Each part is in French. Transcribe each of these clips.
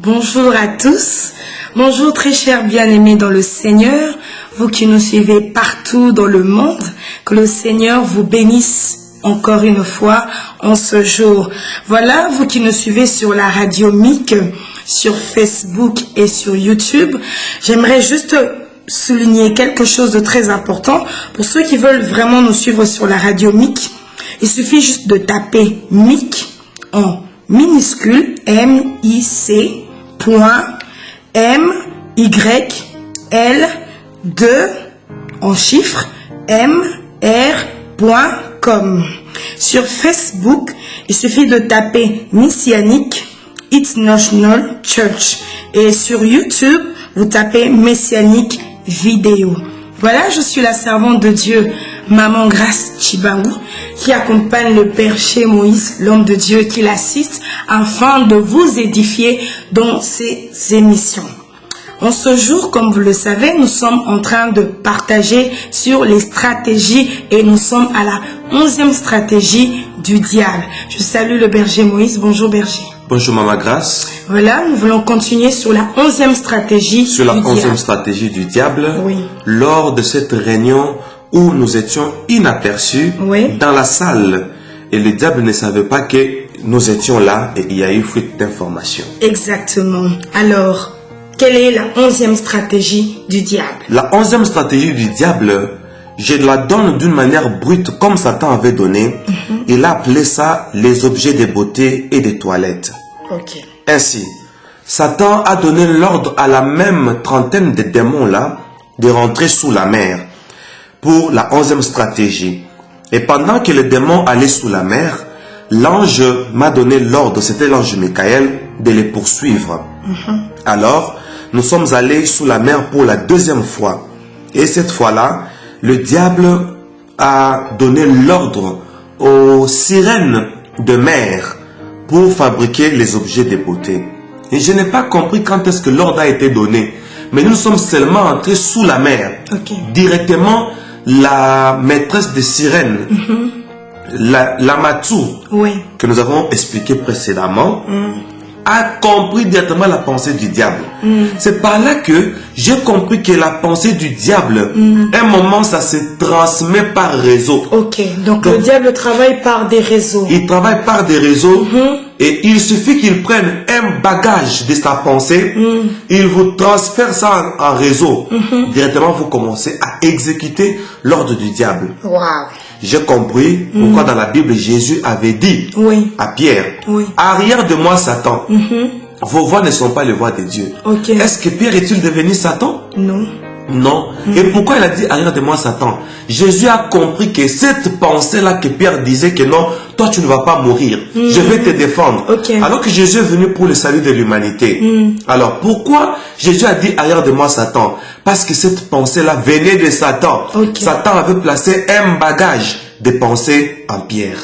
Bonjour à tous, bonjour très chers bien-aimés dans le Seigneur, vous qui nous suivez partout dans le monde, que le Seigneur vous bénisse encore une fois en ce jour. Voilà, vous qui nous suivez sur la radio MIC, sur Facebook et sur YouTube, j'aimerais juste souligner quelque chose de très important. Pour ceux qui veulent vraiment nous suivre sur la radio MIC, il suffit juste de taper MIC en minuscule, M-I-C, .MYL2 en chiffres mr.com. Sur Facebook, il suffit de taper Messianic International Church. Et sur YouTube, vous tapez Messianic Vidéo. Voilà, je suis la servante de Dieu, Maman Grace Chibangu, qui accompagne le Père chez Moïse, l'homme de Dieu, qui l'assiste afin de vous édifier dans ses émissions. En ce jour, comme vous le savez, nous sommes en train de partager sur les stratégies et nous sommes à la 11e stratégie du diable. Je salue le berger Moïse. Bonjour berger. Bonjour Maman Grace. Voilà, nous voulons continuer sur la 11e stratégie sur la 11e stratégie du diable. Oui. Lors de cette réunion où nous étions inaperçus dans la salle et le diable ne savait pas que nous étions là et il y a eu fuite d'informations. Exactement. Alors, quelle est la 11e stratégie du diable? La 11e stratégie du diable, je la donne d'une manière brute comme Satan avait donné. Il a appelé ça les objets de beauté et de toilettes. Okay. Ainsi, Satan a donné l'ordre à la même trentaine de démons-là de rentrer sous la mer pour la 11e stratégie. Et pendant que les démons allaient sous la mer, l'ange m'a donné l'ordre, c'était l'ange Michael, de les poursuivre. Alors, nous sommes allés sous la mer pour la 2e fois. Et cette fois-là, le diable a donné l'ordre aux sirènes de mer pour fabriquer les objets de beauté. Et je n'ai pas compris quand est-ce que l'ordre a été donné. Mais nous sommes seulement entrés sous la mer. Directement, la maîtresse des sirènes, la Matou, que nous avons expliqué précédemment, a compris directement la pensée du diable. C'est par là que j'ai compris que la pensée du diable, un moment, ça se transmet par réseau. Ok, donc le diable travaille par des réseaux. Il travaille par des réseaux et il suffit qu'il prenne un bagage de sa pensée, il vous transfère ça en réseau. Directement, vous commencez à exécuter l'ordre du diable. Wow. J'ai compris pourquoi dans la Bible, Jésus avait dit à Pierre, arrière de moi Satan, vos voix ne sont pas les voix de Dieu. Est-ce que Pierre est-il devenu Satan? Non. Non. Et pourquoi il a dit arrière de moi Satan? Jésus a compris que cette pensée-là que Pierre disait que non, toi tu ne vas pas mourir, je vais te défendre. Alors que Jésus est venu pour le salut de l'humanité. Alors pourquoi Jésus a dit arrière de moi Satan? Parce que cette pensée-là venait de Satan. Satan avait placé un bagage de pensée en Pierre.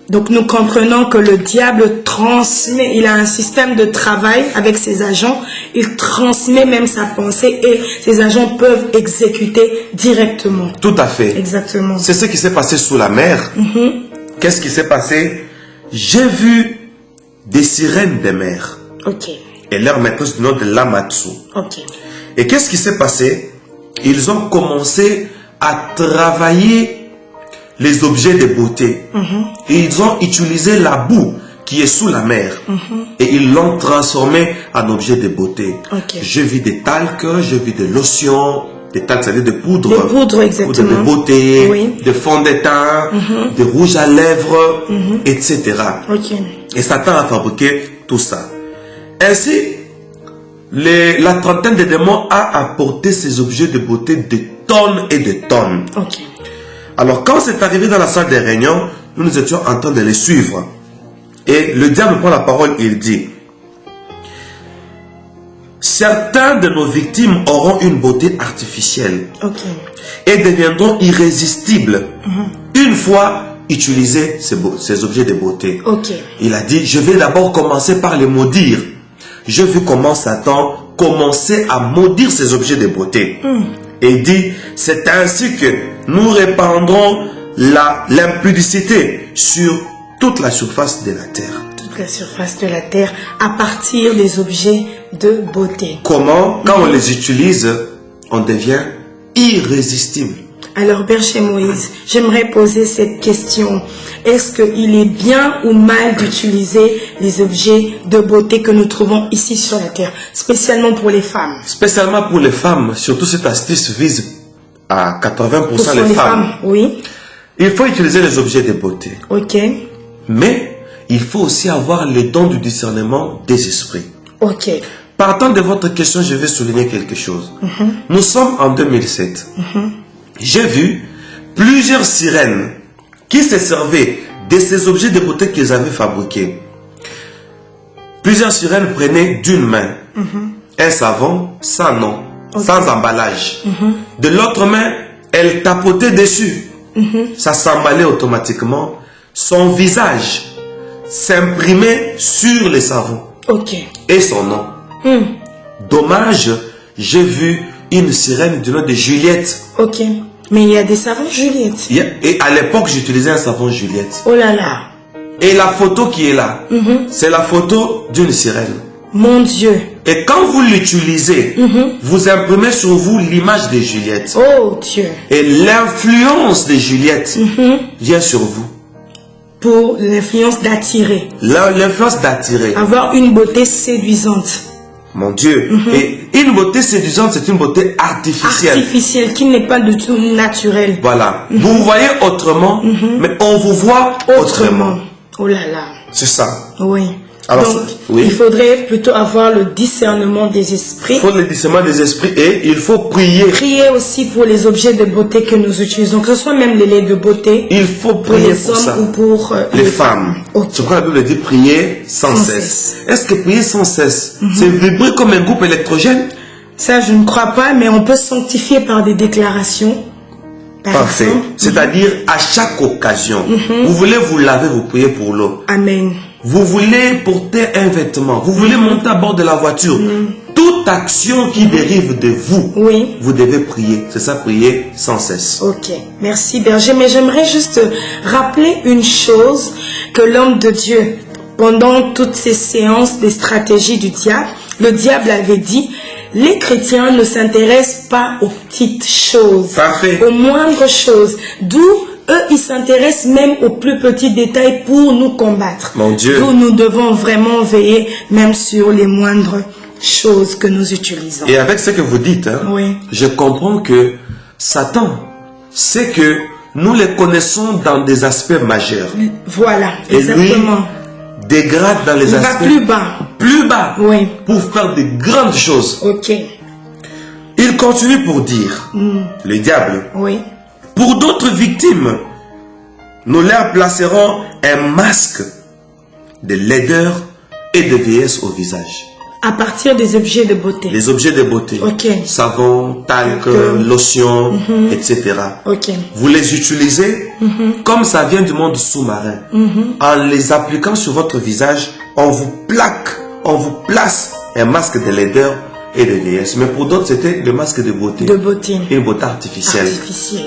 Donc nous comprenons que le diable transmet, il a un système de travail avec ses agents, il transmet même sa pensée et ses agents peuvent exécuter directement. Tout à fait. Exactement. C'est ce qui s'est passé sous la mer. Qu'est-ce qui s'est passé? J'ai vu des sirènes de mer. Et leur maîtresse du nom de Lamatsu. Et qu'est-ce qui s'est passé? Ils ont commencé à travailler les objets de beauté. Et ils ont utilisé la boue qui est sous la mer. Et ils l'ont transformé en objet de beauté. J'ai vu des talcs, j'ai vu des lotions, des talcs, c'est-à-dire de poudre. Des poudres, exactement. Poudre de beauté, de fond de teint, de rouge à lèvres, etc. Et Satan a fabriqué tout ça. Ainsi, la trentaine de démons a apporté ces objets de beauté de tonnes et de tonnes. Alors, quand c'est arrivé dans la salle des réunions, nous étions en train de les suivre. Et le diable prend la parole et il dit, certains de nos victimes auront une beauté artificielle et deviendront irrésistibles une fois utilisés ces objets de beauté. Il a dit, je vais d'abord commencer par les maudire. Je vu comment Satan commençait à maudire ces objets de beauté. Et il dit, c'est ainsi que nous répandrons l'impudicité sur toute la surface de la terre. la surface de la terre à partir des objets de beauté. Comment, quand on les utilise, on devient irrésistible? Alors, berger Moïse, j'aimerais poser cette question. Est-ce qu'il est bien ou mal d'utiliser les objets de beauté que nous trouvons ici sur la terre, spécialement pour les femmes? Spécialement pour les femmes, surtout cette astuce vise à 80% les femmes. Oui. Il faut utiliser les objets de beauté. Ok. Mais il faut aussi avoir le don du discernement des esprits. Ok. Partant de votre question, je vais souligner quelque chose. Nous sommes en 2007. J'ai vu plusieurs sirènes qui se servaient de ces objets de beauté qu'ils avaient fabriqués. Plusieurs sirènes prenaient d'une main un savon sans nom, sans emballage. De l'autre main, elles tapotaient dessus. Ça s'emballait automatiquement. Son visage s'imprimait sur les savons. Ok. Et son nom. Dommage, j'ai vu une sirène du nom de Juliette. Ok. Mais il y a des savons Juliette. Et à l'époque, j'utilisais un savon Juliette. Oh là là. Et la photo qui est là, c'est la photo d'une sirène. Mon Dieu. Et quand vous l'utilisez, vous imprimez sur vous l'image de Juliette. Oh Dieu. Et l'influence de Juliette vient sur vous. Pour l'influence d'attirer. L'influence d'attirer. Avoir une beauté séduisante. Mon Dieu. Et une beauté séduisante, c'est une beauté artificielle. Artificielle, qui n'est pas du tout naturelle. Voilà. Vous vous voyez autrement, mais on vous voit autrement. Oh là là. C'est ça. Oui. Alors, donc, oui. il faudrait plutôt avoir le discernement des esprits. Il faut le discernement des esprits et il faut prier. Prier aussi pour les objets de beauté que nous utilisons, que ce soit même les laits de beauté. Il faut pour prier les pour hommes ça. ou pour les femmes. Okay. C'est pourquoi la Bible dit prier sans cesse. Est-ce que prier sans cesse, c'est vibrer comme un groupe électrogène? Ça, je ne crois pas, mais on peut sanctifier par des déclarations. Parfait. C'est-à-dire à chaque occasion. Vous voulez vous laver, vous priez pour l'eau. Amen. Vous voulez porter un vêtement, vous voulez monter à bord de la voiture. Toute action qui dérive de vous, vous devez prier. C'est ça, prier sans cesse. Ok, merci berger. Mais j'aimerais juste rappeler une chose que l'homme de Dieu, pendant toutes ces séances des stratégies du diable, le diable avait dit, les chrétiens ne s'intéressent pas aux petites choses, Parfait. aux moindres choses. D'où eux, ils s'intéressent même aux plus petits détails pour nous combattre. Mon Dieu. D'où nous devons vraiment veiller même sur les moindres choses que nous utilisons. Et avec ce que vous dites, je comprends que Satan sait que nous les connaissons dans des aspects majeurs. Voilà, et exactement. Lui dégrade dans les aspects plus bas. Plus bas. Oui. Pour faire de grandes choses. Ok. Il continue pour dire, le diable, oui. Pour d'autres victimes, nous leur placerons un masque de laideur et de vieillesse au visage. À partir des objets de beauté. Les objets de beauté. Ok. Savon, talc, lotion, etc. Ok. Vous les utilisez comme ça vient du monde sous-marin. En les appliquant sur votre visage, on vous place un masque de laideur et de vieillesse. Mais pour d'autres, c'était le masque de beauté. De beauté. Une beauté artificielle.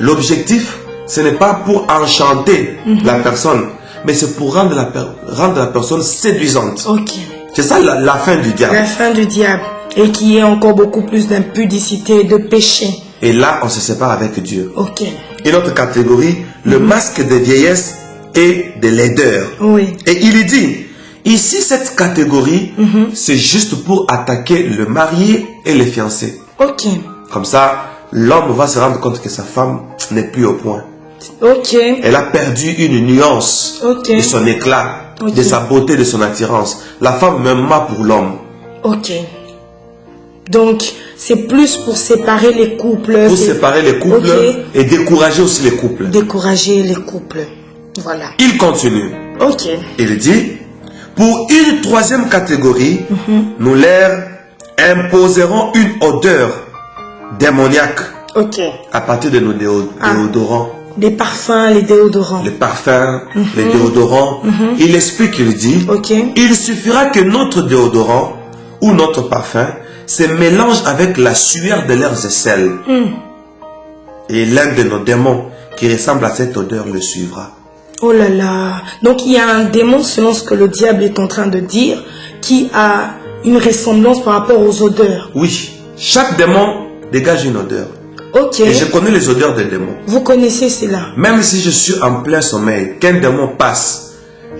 L'objectif, ce n'est pas pour enchanter la personne, mais c'est pour rendre la personne séduisante. Ok. C'est ça la fin du diable. La fin du diable. Et qui est encore beaucoup plus d'impudicité et de péché. Et là, on se sépare avec Dieu. Ok. Une autre catégorie, le masque de vieillesse et de laideur. Oui. Et il dit, ici, cette catégorie, c'est juste pour attaquer le marié et les fiancés. Ok. Comme ça, l'homme va se rendre compte que sa femme n'est plus au point. Ok. Elle a perdu une nuance de son éclat, de sa beauté, de son attirance. La femme m'aima pour l'homme. Ok. Donc, c'est plus pour séparer les couples. Pour séparer les couples et décourager aussi les couples. Décourager les couples. Voilà. Il continue. Ok. Il dit, pour une troisième catégorie, nous leur imposerons une odeur démoniaque. Ok. À partir de nos déodorants. Des parfums, les déodorants. Les parfums, les déodorants. Il explique, il dit, il suffira que notre déodorant ou notre parfum se mélange avec la sueur de leurs aisselles. Et l'un de nos démons qui ressemble à cette odeur le suivra. Oh là là. Donc il y a un démon, selon ce que le diable est en train de dire, qui a une ressemblance par rapport aux odeurs. Oui, chaque démon dégage une odeur. Ok. Et je connais les odeurs des démons. Vous connaissez cela? Même si je suis en plein sommeil, qu'un démon passe,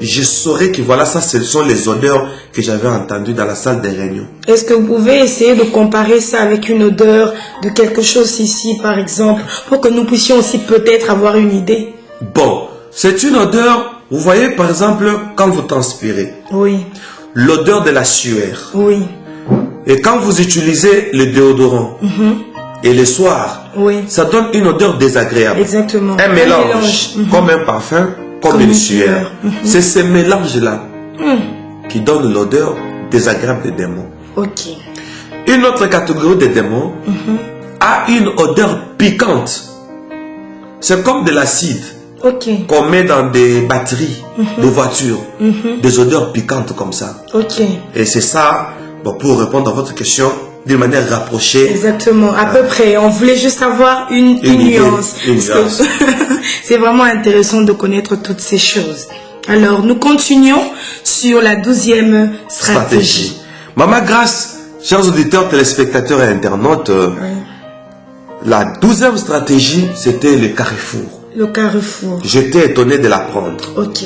je saurais que voilà, ça ce sont les odeurs que j'avais entendues dans la salle des réunions. Est-ce que vous pouvez essayer de comparer ça avec une odeur de quelque chose ici, par exemple, pour que nous puissions aussi peut-être avoir une idée? Bon, c'est une odeur, vous voyez par exemple, quand vous transpirez, Oui. l'odeur de la sueur. Oui. Et quand vous utilisez le déodorant, et le soir, Oui. ça donne une odeur désagréable. Exactement. Un mélange, comme un parfum, comme une sueur. C'est ce mélange-là qui donne l'odeur désagréable des démons. Ok. Une autre catégorie de démons a une odeur piquante. C'est comme de l'acide Ok. qu'on met dans des batteries de voitures. Des odeurs piquantes comme ça. Ok. Et c'est ça, bon, pour répondre à votre question, d'une manière rapprochée. Exactement, à peu près. On voulait juste avoir une idée, nuance. une Parce nuance. que c'est vraiment intéressant de connaître toutes ces choses. Alors, nous continuons sur la 12e stratégie. Maman Grâce, chers auditeurs, téléspectateurs et internautes, la 12e stratégie, c'était le carrefour. Le carrefour. J'étais étonné de l'apprendre. Ok.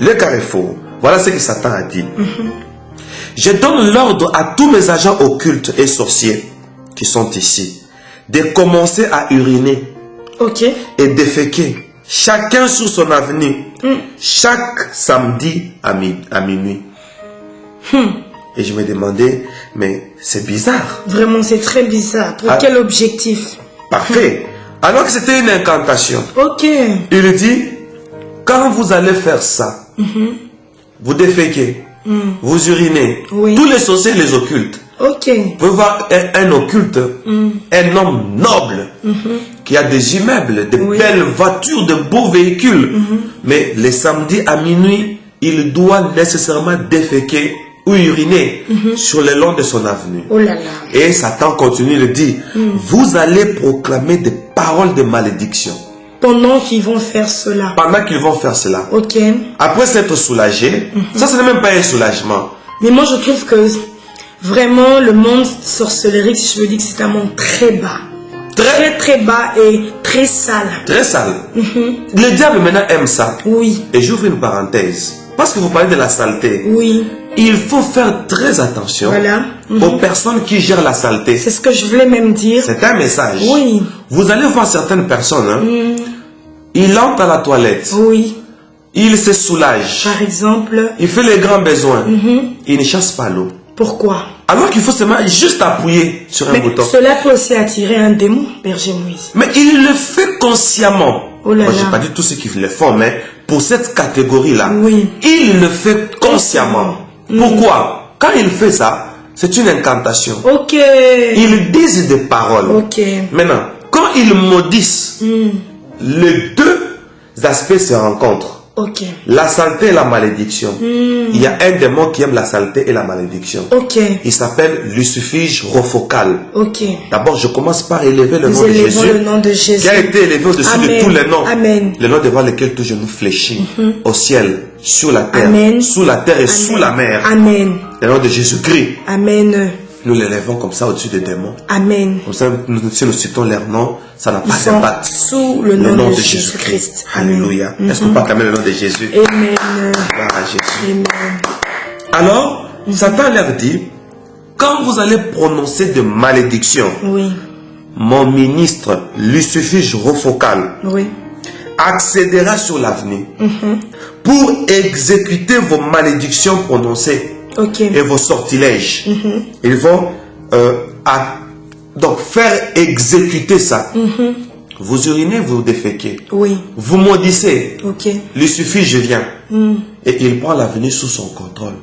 Le carrefour, voilà ce que Satan a dit. Je donne l'ordre à tous mes agents occultes et sorciers qui sont ici de commencer à uriner Ok. et déféquer, chacun sur son avenue, chaque samedi à minuit. Et je me demandais, mais c'est bizarre. Vraiment, c'est très bizarre. Pour quel objectif? Parfait. Alors que c'était une incantation. Ok. Il dit, quand vous allez faire ça, vous déféquez, vous urinez, Oui. tous les sorciers, les occultes. Ok. Vous pouvez voir un occulte, un homme noble, qui a des immeubles, de belles voitures, de beaux véhicules. Mais les samedis à minuit, il doit nécessairement déféquer ou uriner sur le long de son avenue. Oh là là. Et Satan continue de dire, vous allez proclamer des paroles de malédiction. Pendant qu'ils vont faire cela. Pendant qu'ils vont faire cela. Ok. Après s'être soulagé, ça ce n'est même pas un soulagement. Mais moi, je trouve que vraiment, le monde sorcellerie, si je veux dire que c'est un monde très bas. Très, très bas et très sale. Très sale. Le diable maintenant aime ça. Oui. Et j'ouvre une parenthèse. Parce que vous parlez de la saleté. Oui. Il faut faire très attention Voilà. aux personnes qui gèrent la saleté. C'est ce que je voulais même dire. C'est un message. Oui. Vous allez voir certaines personnes, il entre à la toilette, Oui. il se soulage, Par exemple, il fait les grands besoins, il ne chasse pas l'eau. pourquoi? Alors qu'il faut seulement juste appuyer sur un Mais bouton. cela peut aussi attirer un démon, Berger Moïse. Mais il le fait consciemment. Oh là Moi, je là. n'ai pas dit tous ceux qui le font, mais pour cette catégorie-là, Oui. il le fait consciemment. Pourquoi? Quand il fait ça, c'est une incantation. Ok. Ils disent des paroles. Ok. Maintenant, quand ils maudissent, les deux aspects se rencontrent. Ok. La saleté et la malédiction. Il y a un démon qui aime la saleté et la malédiction. Ok. Il s'appelle Lucifuge Rofocal. Ok. D'abord, je commence par élever le nom Nous de élevons Jésus, le nom de Jésus. qui a été élevé au-dessus Amen. de tous les noms. Amen. Le nom devant lequel tout genou fléchit, au ciel, sur la terre, Amen. sous la terre et sous la mer. Amen. Le nom de Jésus-Christ. Amen. Nous l'élevons comme ça au-dessus des démons. Amen. Comme ça, si nous citons leur nom, ça n'a pas Ils sont d'impact. sous le nom de Jésus-Christ. Alléluia. Est-ce qu'on peut acclamer le nom de Jésus? Amen. Gloire à Jésus. Amen. Alors, Satan leur dit, quand vous allez prononcer de malédictions, Oui. mon ministre Lucifuge Rofocal Oui. accédera sur l'avenue pour exécuter vos malédictions prononcées Ok. et vos sortilèges. Ils vont donc faire exécuter ça. Vous urinez, vous déféquez. Oui. Vous maudissez. Ok. Il suffit, je viens. Et il prend l'avenir sous son contrôle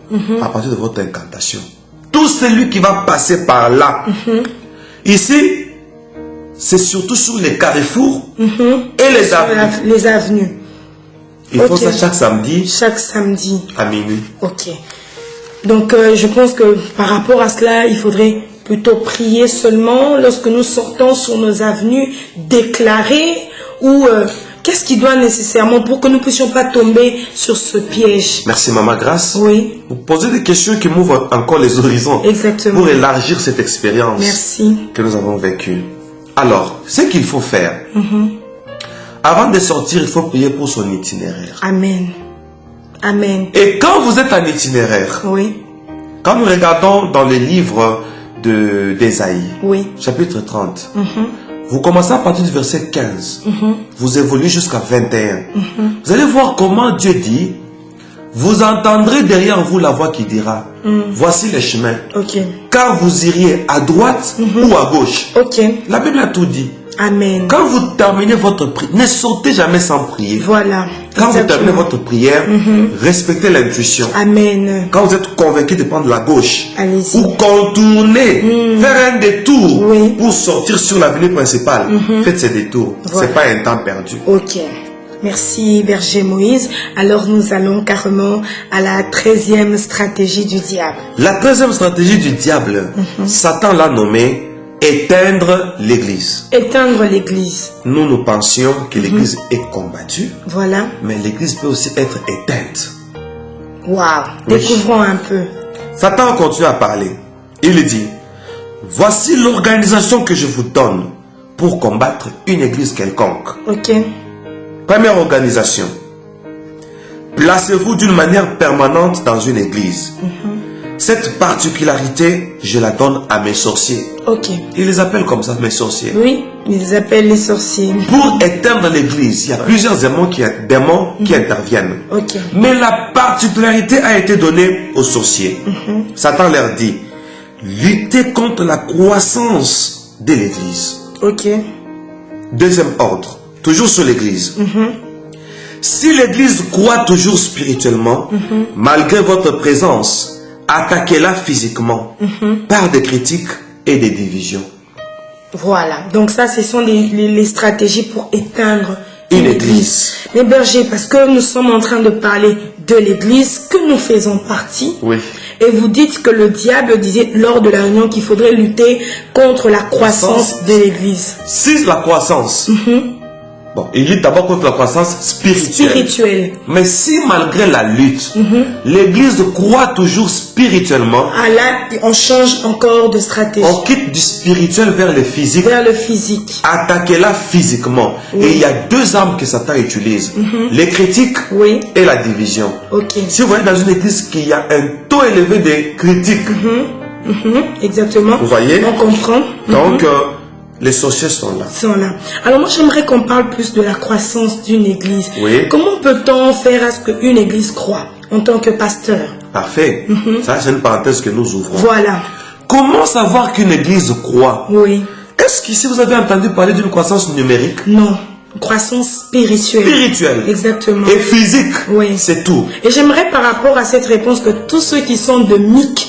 à partir de votre incantation. Tout celui qui va passer par là. Ici, c'est surtout sur les carrefours et les avenues. Les avenues. Ils font ça chaque samedi Chaque samedi. à minuit. Ok. Donc, je pense que par rapport à cela, il faudrait plutôt prier seulement lorsque nous sortons sur nos avenues, déclarer ou qu'est-ce qui doit nécessairement pour que nous ne puissions pas tomber sur ce piège? Merci Maman Grâce. Oui. Vous posez des questions qui m'ouvrent encore les horizons. Exactement. Pour élargir cette expérience que nous avons vécue. Alors, ce qu'il faut faire, avant de sortir, il faut prier pour son itinéraire. Amen. Amen. Et quand vous êtes en itinéraire, oui. Quand nous regardons dans le livre d'Ésaïe, oui. chapitre 30, vous commencez à partir du verset 15, vous évoluez jusqu'à 21. Vous allez voir comment Dieu dit, vous entendrez derrière vous la voix qui dira, voici les chemins, car vous iriez à droite ou à gauche. La Bible a tout dit. Amen. Quand vous terminez votre prière, ne sortez jamais sans prier. Voilà. Quand vous terminez votre prière, respectez l'intuition. Amen. Quand vous êtes convaincu de prendre la gauche, allez-y. Ou contourner, faire un détour pour sortir sur l'avenue principale, faites ces détours. Voilà. C'est pas un temps perdu. Ok. Merci Berger Moïse. Alors nous allons carrément à la 13e stratégie du diable. La 13e stratégie du diable, Satan l'a nommée éteindre l'église. Éteindre l'église. Nous pensions que l'église est combattue. Voilà. Mais l'église peut aussi être éteinte. Waouh. Découvrons un peu. Satan continue à parler. Il dit, voici l'organisation que je vous donne pour combattre une église quelconque. Première organisation. Placez-vous d'une manière permanente dans une église. Cette particularité, je la donne à mes sorciers. Ils les appellent comme ça, mes sorciers. Oui, ils les appellent les sorciers. Pour éteindre l'église, il y a plusieurs démons qui interviennent. Mais la particularité a été donnée aux sorciers. Satan leur dit, luttez contre la croissance de l'église. Deuxième ordre, toujours sur l'église. Si l'église croît toujours spirituellement, malgré votre présence, attaquez-la physiquement par des critiques et des divisions. Voilà, donc ça ce sont les stratégies pour éteindre une église. Les bergers, parce que nous sommes en train de parler de l'église, que nous faisons partie. Et vous dites que le diable disait lors de la réunion qu'il faudrait lutter contre la croissance de l'église. Si la croissance... Bon, il lutte d'abord contre la croissance spirituelle. Mais si malgré la lutte, l'église croît toujours spirituellement, là, on change encore de stratégie. On quitte du spirituel vers le physique. Attaquez-la physiquement. Et il y a deux armes que Satan utilise. Les critiques et la division. Si vous voyez dans une église qu'il y a un taux élevé de critiques. Exactement. Vous voyez? On comprend. Donc, les sorciers sont là. Alors moi j'aimerais qu'on parle plus de la croissance d'une église. Comment peut-on faire à ce qu'une église croît en tant que pasteur? Parfait. Ça c'est une parenthèse que nous ouvrons. Voilà. Comment savoir qu'une église croît? Est-ce qu'ici vous avez entendu parler d'une croissance numérique? Non. Croissance spirituelle. Exactement. Et physique. C'est tout. Et j'aimerais par rapport à cette réponse que tous ceux qui sont de MIC,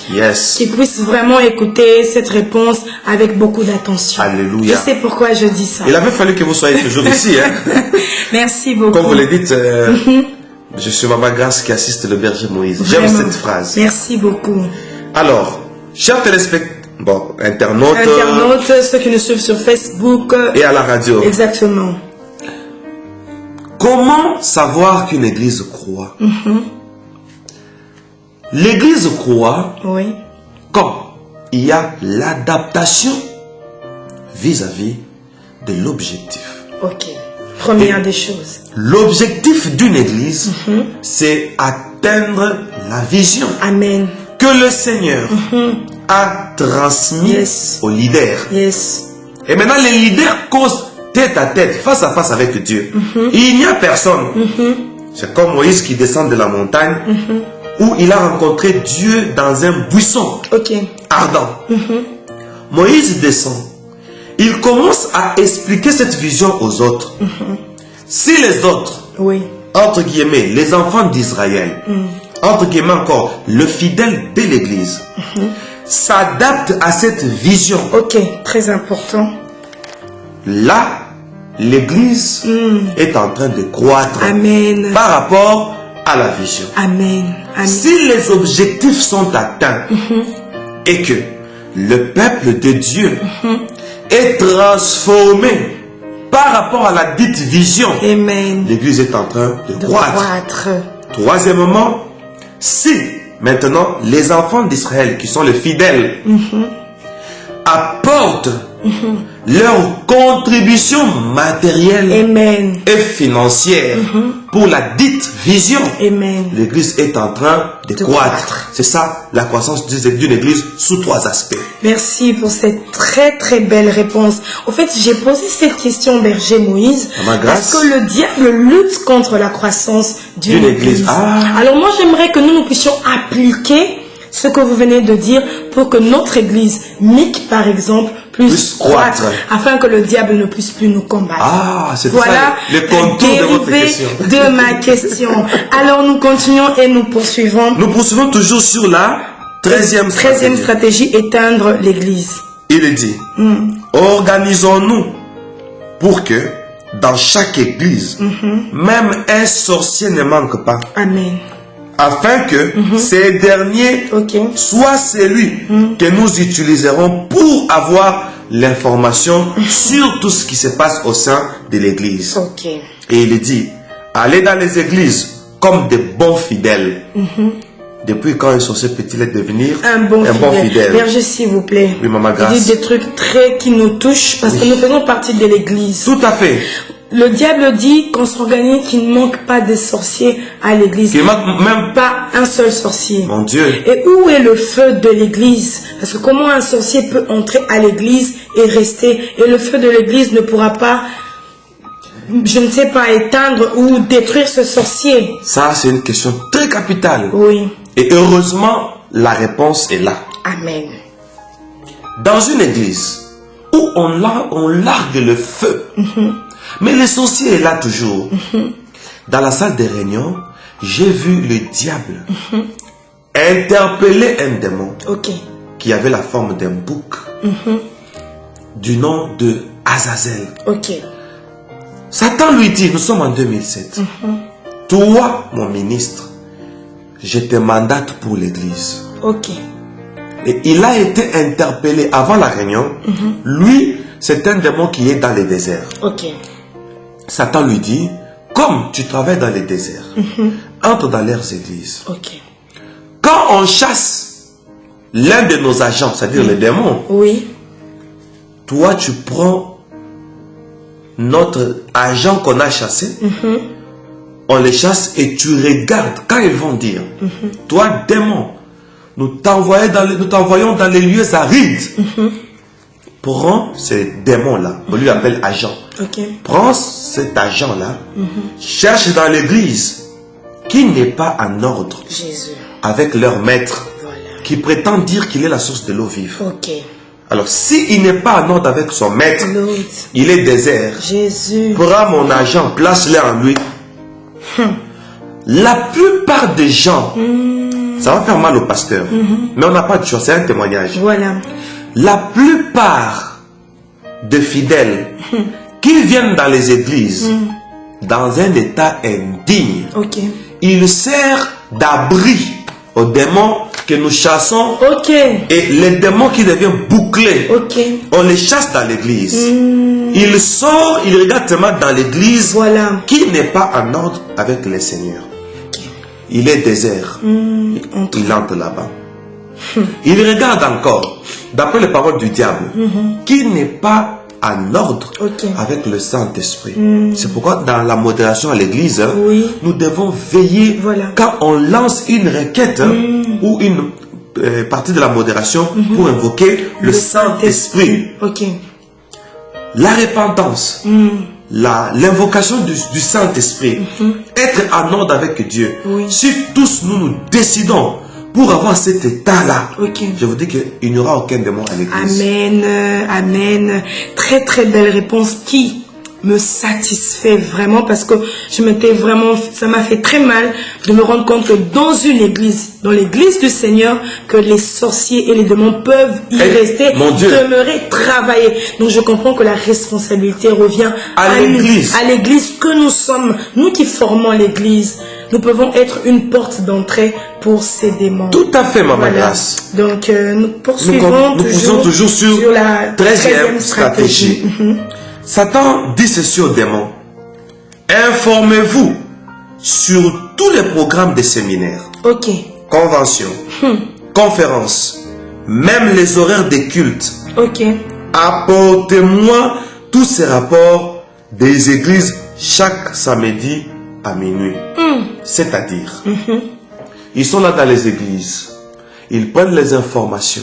qui puissent vraiment écouter cette réponse avec beaucoup d'attention. Alléluia. Je sais pourquoi je dis ça. Il avait fallu que vous soyez toujours ici. Merci beaucoup. Comme vous le dites, je suis Maman Grâce qui assiste le berger Moïse. J'aime cette phrase. Merci beaucoup. Alors, chers téléspectateurs, internautes, ceux qui nous suivent sur Facebook et à la radio. Exactement. Comment savoir qu'une église croît? L'église croît quand il y a l'adaptation vis-à-vis de l'objectif. Première des choses. L'objectif d'une église, c'est atteindre la vision. Amen. Que le Seigneur a transmis aux leaders. Et maintenant, les leaders causent tête à tête, face à face avec Dieu. Il n'y a personne. C'est comme Moïse qui descend de la montagne où il a rencontré Dieu dans un buisson ardent. Moïse descend. Il commence à expliquer cette vision aux autres. Si les autres, entre guillemets, les enfants d'Israël, entre guillemets encore, le fidèle de l'église, s'adapte à cette vision. Très important. Là, l'église est en train de croître par rapport à la vision. Si les objectifs sont atteints et que le peuple de Dieu est transformé par rapport à la dite vision, Amen. l'Église est en train de croître. Croître. Troisièmement, si maintenant les enfants d'Israël, qui sont les fidèles, apportent leur contribution matérielle Amen. et financière pour la dite vision, Amen. l'Église est en train de croître. C'est ça la croissance d'une Église sous 3 aspects. Merci pour cette très très belle réponse. Au fait, j'ai posé cette question, berger Moïse, À ma grâce. parce que le diable lutte contre la croissance d'une église. Ah. Alors moi, j'aimerais que nous puissions appliquer ce que vous venez de dire pour que notre église, MIC par exemple, puisse croître, afin que le diable ne puisse plus nous combattre. Ah, c'est voilà ça le contour de votre dérivé question. de ma question. Alors nous continuons et nous poursuivons. Nous poursuivons toujours sur la 13e 13e stratégie, éteindre l'église. Il est dit, organisons-nous pour que dans chaque église, même un sorcier ne manque pas, Amen. afin que ces derniers soient celui que nous utiliserons pour avoir l'information sur tout ce qui se passe au sein de l'église. Et il est dit, allez dans les églises comme des bons fidèles. Depuis quand un sorcier peut-il devenir un bon fidèle? Berger, s'il vous plaît. Oui, maman, grâce. Il dit des trucs qui nous touchent parce que nous faisons partie de l'église. Tout à fait. Le diable dit qu'on s'organise, qu'il ne manque pas de sorciers à l'église. Il manque même pas un seul sorcier. Mon Dieu. Et où est le feu de l'église? Parce que comment un sorcier peut entrer à l'église et rester? Et le feu de l'église ne pourra pas, je ne sais pas, éteindre ou détruire ce sorcier. Ça, c'est une question très capitale. Oui. Et heureusement, la réponse est là. Amen. Dans une église où on largue le feu, mais le sorcier est là toujours. Dans la salle des réunions, j'ai vu le diable interpeller un démon qui avait la forme d'un bouc du nom de Azazel. Satan lui dit, nous sommes en 2007. Toi, mon ministre, je te mandate pour l'église. Et il a été interpellé avant la réunion. Lui, c'est un démon qui est dans les déserts. Satan lui dit, comme tu travailles dans les déserts, entre dans leurs églises. Quand on chasse l'un de nos agents, c'est-à-dire les démons, toi tu prends notre agent qu'on a chassé, on les chasse et tu regardes quand ils vont dire, toi démon, nous t'envoyons dans les lieux arides. Prends ce démon-là, on lui appelle agent. Prends cet agent-là, cherche dans l'église qui n'est pas en ordre avec leur maître, qui prétend dire qu'il est la source de l'eau vive. Alors, s'il n'est pas en ordre avec son maître, il est désert. Prends mon agent, place-le en lui. La plupart des gens, ça va faire mal au pasteur, mais on n'a pas de choix, c'est un témoignage. La plupart des fidèles qui viennent dans les églises dans un état indigne, ils servent d'abri aux démons que nous chassons. Et les démons qui deviennent bouclés, on les chasse dans l'église. Il sort, il regarde seulement dans l'église qui n'est pas en ordre avec le Seigneur. Il est désert. Il entre là-bas. Il regarde encore, d'après les paroles du diable, qui n'est pas en ordre avec le Saint-Esprit. C'est pourquoi dans la modération à l'église, nous devons veiller quand on lance une requête ou une partie de la modération pour invoquer le Saint-Esprit. La repentance, l'invocation du Saint-Esprit, être en ordre avec Dieu. Si tous nous décidons pour avoir cet état-là, je vous dis qu'il n'y aura aucun démon à l'église. Amen, amen. Très très belle réponse qui me satisfait vraiment parce que ça m'a fait très mal de me rendre compte que dans une église, dans l'église du Seigneur, que les sorciers et les démons peuvent y rester, demeurer, travailler. Donc je comprends que la responsabilité revient à l'église. À l'église que nous sommes, nous qui formons l'église. Nous pouvons être une porte d'entrée pour ces démons. Tout à fait, Maman Grâce. Donc, nous poursuivons toujours sur la 13e stratégie. Satan dit ceci aux démons. Informez-vous sur tous les programmes des séminaires, Ok. conventions, conférences, même les horaires des cultes. Ok. Apportez-moi tous ces rapports des églises chaque samedi à minuit. C'est-à-dire, ils sont là dans les églises. Ils prennent les informations.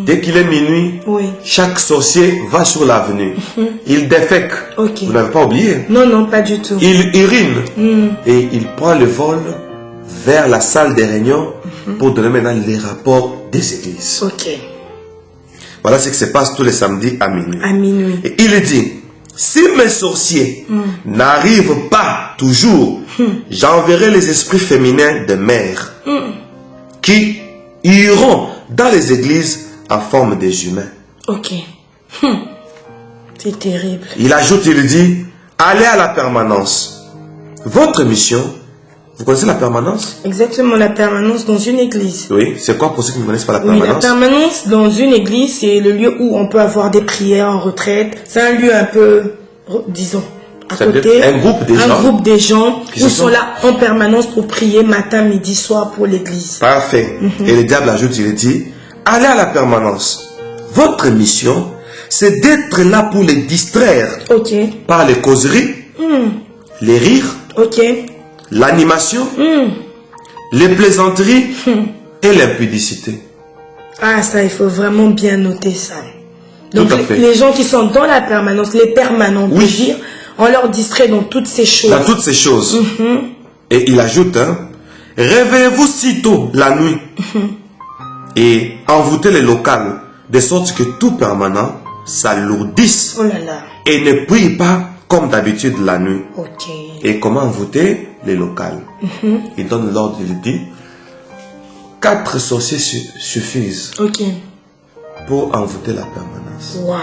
Dès qu'il est minuit, Oui. chaque sorcier va sur l'avenue. Il défèque. Ok. Vous n'avez pas oublié. Non, non, pas du tout. Il urine. Et il prend le vol vers la salle des réunions pour donner maintenant les rapports des églises. Ok. Voilà ce qui se passe tous les samedis à minuit. À minuit. Et il dit, si mes sorciers n'arrivent pas toujours, j'enverrai les esprits féminins de mères qui iront dans les églises en forme des humains. Ok. C'est terrible. Il ajoute, il dit, allez à la permanence. Votre mission, vous connaissez la permanence? Exactement, la permanence dans une église. Oui, c'est quoi pour ceux qui ne connaissent pas la Oui, permanence? la permanence dans une église, c'est le lieu où on peut avoir des prières en retraite. C'est un lieu un peu, disons, à Ça veut côté. dire un groupe des gens. Un groupe des gens qui qui se sont sont- là en permanence pour prier matin, midi, soir pour l'église. Parfait. Et le diable ajoute, il dit, allez à la permanence. Votre mission, c'est d'être là pour les distraire Ok. par les causeries, les rires, Ok. l'animation, les plaisanteries et l'impudicité. Ah, ça, il faut vraiment bien noter ça. Donc, Tout à fait. les gens qui sont dans la permanence, les permanents, on peut Oui. dire, on leur distrait dans toutes ces choses. Dans toutes ces choses. Et il ajoute, réveillez-vous sitôt la nuit et envoûtez les locales, de sorte que tout permanent s'alourdisse Oh là là. et ne prie pas comme d'habitude la nuit. Ok. Et comment envoûter les locales? Il donne l'ordre, il dit, 4 sorciers suffisent Ok. pour envoûter la permanence. Waouh.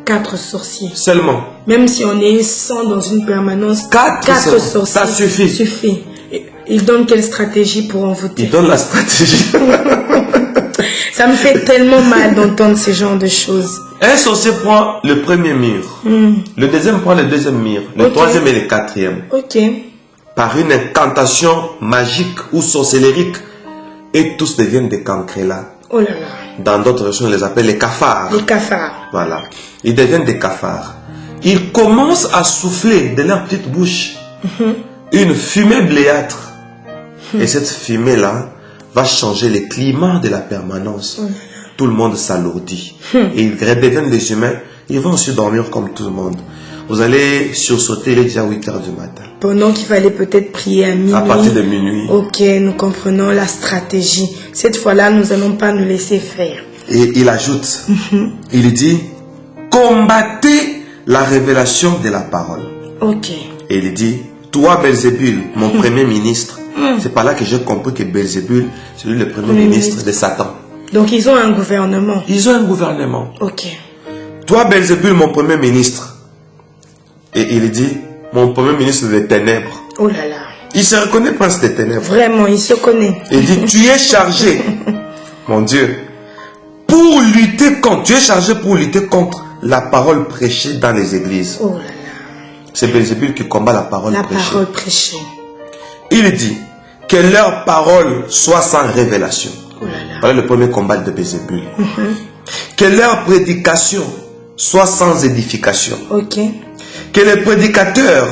4 sorciers. Seulement. Même si on est 100 dans une permanence, 4 sorciers. ça suffit. Suffit. Et il donne quelle stratégie pour envoûter? Il donne la stratégie. Ça me fait tellement mal d'entendre ce genre de choses. Un sorcier prend le premier mur. Le deuxième prend le deuxième mur. Le Ok. troisième et le quatrième. Ok. Par une incantation magique ou sorcellérique. Et tous deviennent des cancrelats. Oh là là. Dans d'autres versions, on les appelle les cafards. Les cafards. Voilà. Ils deviennent des cafards. Ils commencent à souffler de leur petite bouche une fumée bléâtre. Et cette fumée-là va changer le climat de la permanence. Tout le monde s'alourdit. Et ils redeviennent des humains. Ils vont aussi dormir comme tout le monde. Vous allez sursauter, il est déjà 8 heures du matin. Pendant qu'il fallait peut-être prier à minuit. À partir de minuit. Ok, nous comprenons la stratégie. Cette fois-là, nous n'allons pas nous laisser faire. Et il ajoute, il dit, combattez la révélation de la parole. Ok. Et il dit, toi Belzébul, mon premier ministre. C'est par là que j'ai compris que Belzébul, c'est lui le premier ministre de Satan. Donc ils ont un gouvernement. Ils ont un gouvernement. Ok. Toi Belzébul, mon premier ministre. Et il dit, mon premier ministre des ténèbres. Oh là là. Il se reconnaît prince des ténèbres. Vraiment, il se connaît. Il dit, tu es chargé, mon Dieu, pour lutter contre, tu es chargé pour lutter contre la parole prêchée dans les églises. Oh là là. C'est Belzébul qui combat la parole La prêchée. parole prêchée. Il dit, que leur parole soit sans révélation. Oh là là. Voilà le premier combat de Belzébul. Que leur prédication soit sans édification. Ok. Que les prédicateurs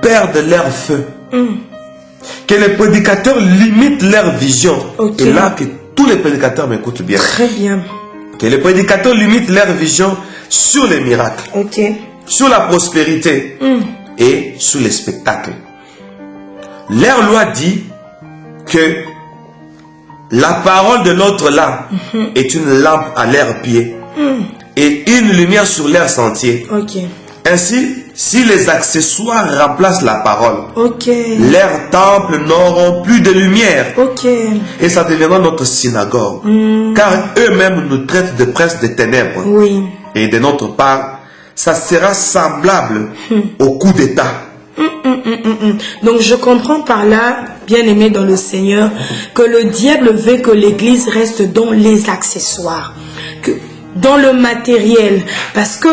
perdent leur feu. Que les prédicateurs limitent leur vision. Ok. Et là, que tous les prédicateurs m'écoutent bien. Très bien. Que les prédicateurs limitent leur vision sur les miracles, Ok. sur la prospérité et sur les spectacles. Leur loi dit que la parole de l'autre là est une lampe à leurs pieds et une lumière sur leur sentier. Ok. Ainsi, si les accessoires remplacent la parole, Ok. leurs temples n'auront plus de lumière Ok. et ça deviendra notre synagogue. Car eux-mêmes nous traitent de princes des ténèbres. Oui. Et de notre part, ça sera semblable au coup d'État. Donc je comprends par là, bien-aimé dans le Seigneur, que le diable veut que l'Église reste dans les accessoires, que dans le matériel, parce que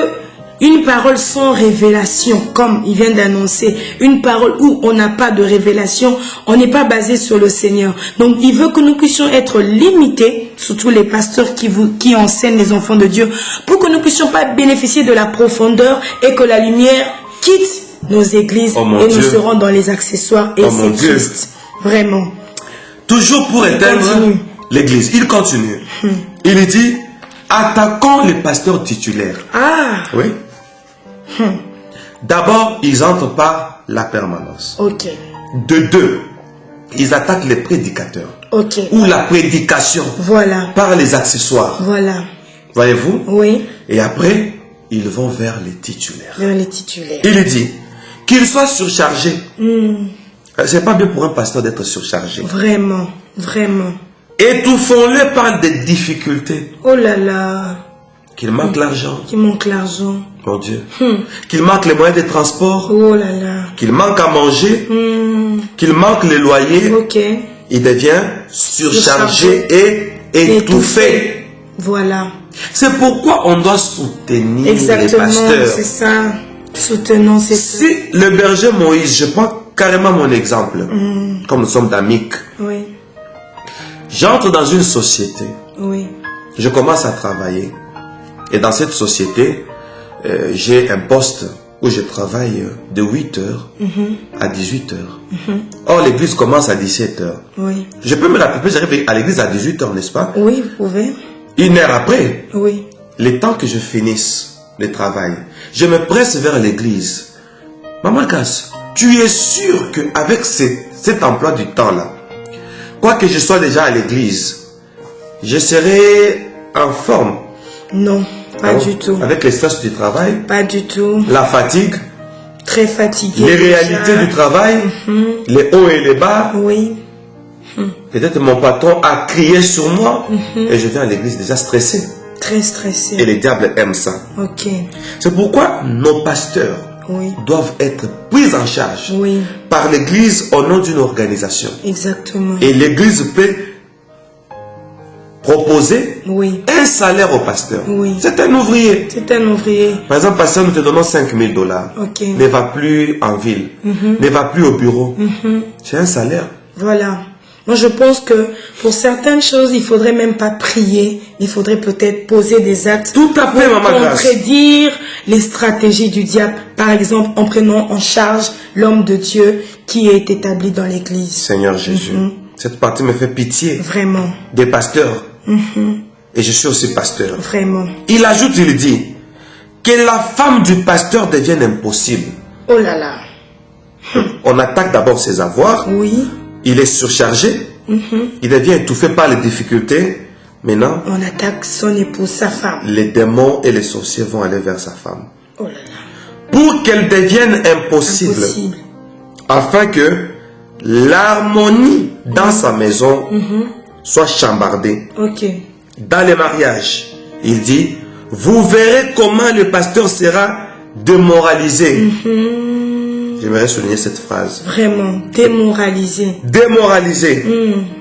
Une parole sans révélation, comme il vient d'annoncer, une parole où on n'a pas de révélation, on n'est pas basé sur le Seigneur. Donc il veut que nous puissions être limités, surtout les pasteurs qui enseignent les enfants de Dieu, pour que nous ne puissions pas bénéficier de la profondeur et que la lumière quitte nos églises et nous serons dans les accessoires et c'est triste. Vraiment. Toujours pour éteindre l'église. Il continue. Il dit, attaquons les pasteurs titulaires. Ah. Oui. D'abord, ils entrent par la permanence. Ok. De deux, ils attaquent les prédicateurs. Ok. Ou la prédication. Voilà. Par les accessoires. Voilà. Voyez-vous? Oui. Et après, ils vont vers les titulaires. Vers les titulaires. Il dit qu'ils soient surchargés. C'est pas bien pour un pasteur d'être surchargé. Vraiment. Vraiment. Étouffons-les par des difficultés. Oh là là. Qu'il manque l'argent. Qu'il manque l'argent. Mon Dieu. Qu'il manque les moyens de transport. Oh là là. Qu'il manque à manger. Qu'il manque les loyers. Ok. Il devient surchargé et étouffé. Voilà. C'est pourquoi on doit soutenir les pasteurs. C'est ça. Soutenons, c'est ça. Si le berger Moïse, je prends carrément mon exemple, comme nous sommes d'amis. Oui. J'entre dans une société. Oui. Je commence à travailler. Et dans cette société, j'ai un poste où je travaille de 8h à 18h. Or, l'église commence à 17h. Oui. Je peux me rappeler, j'arrive à l'église à 18h, n'est-ce pas? Oui, vous pouvez. Une heure après, oui. Le temps que je finisse le travail, je me presse vers l'église. Maman Casse, tu es sûr qu'avec cet emploi du temps-là, quoique je sois déjà à l'église, je serai en forme? Non, pas du tout. Avec les stress du travail? Pas du tout. La fatigue? Très fatigué. Les réalités du travail? Les hauts et les bas? Oui. Peut-être mon patron a crié sur moi et je viens à l'église déjà stressé. Très stressé. Et les diables aiment ça. Ok. C'est pourquoi nos pasteurs doivent être pris en charge par l'église au nom d'une organisation. Exactement. Et l'église peut proposer un salaire au pasteur. C'est un ouvrier. C'est un ouvrier. Par exemple, pasteur, nous te donnons $5 000. Ne va plus en ville. Ne va plus au bureau. C'est un salaire. Voilà. Moi, je pense que pour certaines choses, il faudrait même pas prier. Il faudrait peut-être poser des actes. Tout à fait, maman Grace. Pour prédire les stratégies du diable. Par exemple, en prenant en charge l'homme de Dieu qui est établi dans l'église. Seigneur Jésus, cette partie me fait pitié. Vraiment. Des pasteurs. Et je suis aussi pasteur. Vraiment. Il ajoute, il dit, que la femme du pasteur devienne impossible. Oh là là. On attaque d'abord ses avoirs. Oui. Il est surchargé. Il devient étouffé par les difficultés. Maintenant, on attaque son épouse, sa femme. Les démons et les sorciers vont aller vers sa femme. Oh là là. Pour qu'elle devienne impossible. Afin que l'harmonie dans sa maison soit chambardée. Ok. Dans les mariages, il dit, vous verrez comment le pasteur sera démoralisé. J'aimerais souligner cette phrase. Vraiment, démoralisé. Démoralisé.